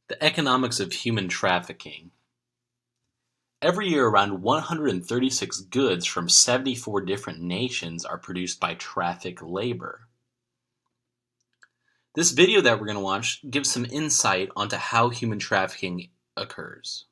The economics of human trafficking. Every year, around 136 goods from 74 different nations are produced by traffic labor. This video that we're going to watch gives some insight onto how human trafficking occurs.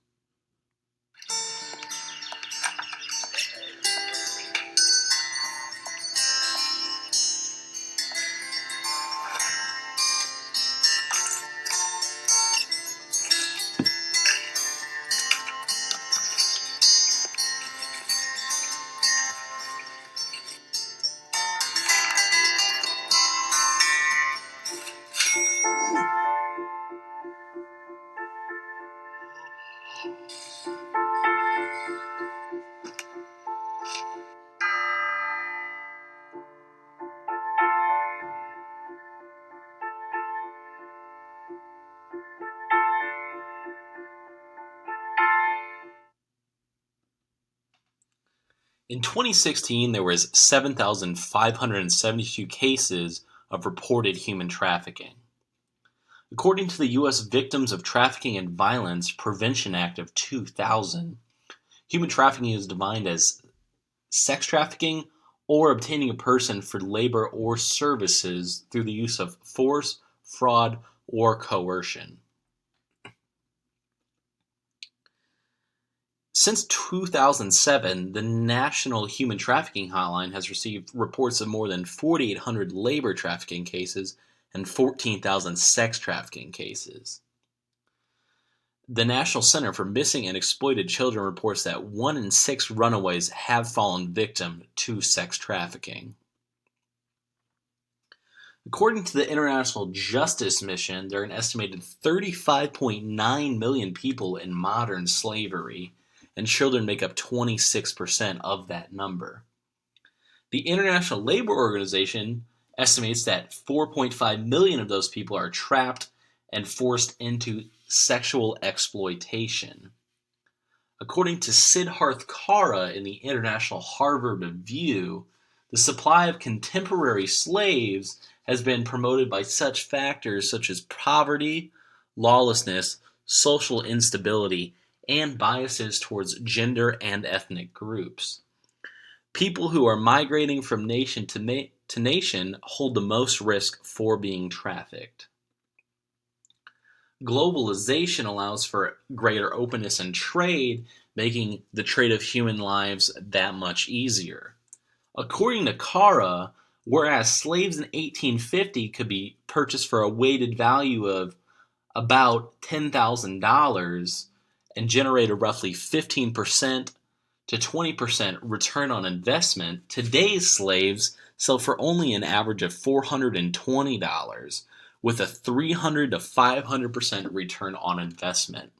In 2016, there was 7,572 cases of reported human trafficking. According to the U.S. Victims of Trafficking and Violence Prevention Act of 2000, human trafficking is defined as sex trafficking or obtaining a person for labor or services through the use of force, fraud, or coercion. Since 2007, the National Human Trafficking Hotline has received reports of more than 4,800 labor trafficking cases and 14,000 sex trafficking cases. The National Center for Missing and Exploited Children reports that 1 in 6 runaways have fallen victim to sex trafficking. According to the International Justice Mission, there are an estimated 35.9 million people in modern slavery, and children make up 26% of that number. The International Labor Organization estimates that 4.5 million of those people are trapped and forced into sexual exploitation. According to Siddharth Kara in the International Harvard Review, the supply of contemporary slaves has been promoted by such factors such as poverty, lawlessness, social instability, and biases towards gender and ethnic groups. People who are migrating from nation to nation hold the most risk for being trafficked. Globalization allows for greater openness in trade, making the trade of human lives that much easier. According to Kara, whereas slaves in 1850 could be purchased for a weighted value of about $10,000, and generate a roughly 15% to 20% return on investment, today's slaves sell for only an average of $420, with a 300 to 500% return on investment.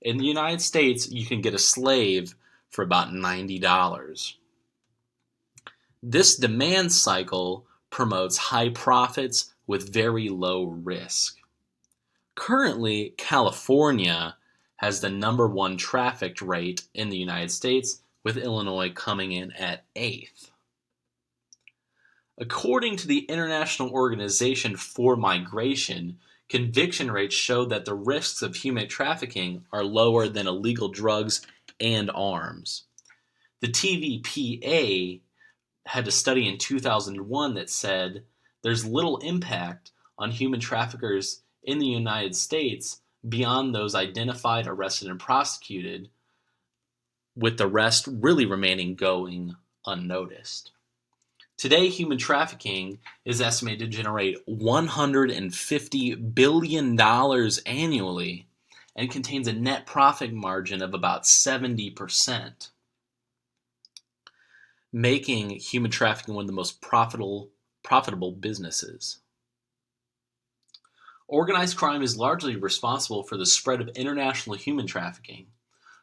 In the United States, you can get a slave for about $90. This demand cycle promotes high profits with very low risk. Currently, California has the number 1 trafficked rate in the United States, with Illinois coming in at 8th. According to the International Organization for Migration, conviction rates show that the risks of human trafficking are lower than illegal drugs and arms. The TVPA had a study in 2001 that said there's little impact on human traffickers in the United States beyond those identified, arrested, and prosecuted, with the rest really remaining going unnoticed. Today, human trafficking is estimated to generate $150 billion annually and contains a net profit margin of about 70%, making human trafficking one of the most profitable businesses. Organized crime is largely responsible for the spread of international human trafficking.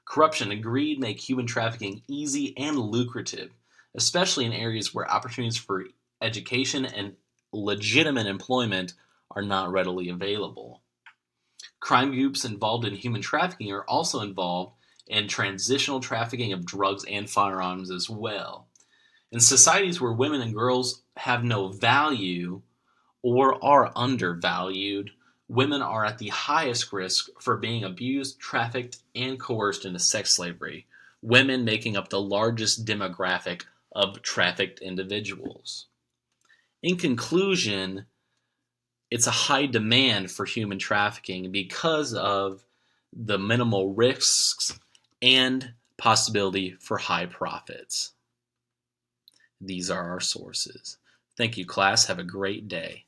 Corruption and greed make human trafficking easy and lucrative, especially in areas where opportunities for education and legitimate employment are not readily available. Crime groups involved in human trafficking are also involved in transitional trafficking of drugs and firearms as well. In societies where women and girls have no value or are undervalued, women are at the highest risk for being abused, trafficked, and coerced into sex slavery, women making up the largest demographic of trafficked individuals. In conclusion, it's a high demand for human trafficking because of the minimal risks and possibility for high profits. These are our sources. Thank you, class. Have a great day.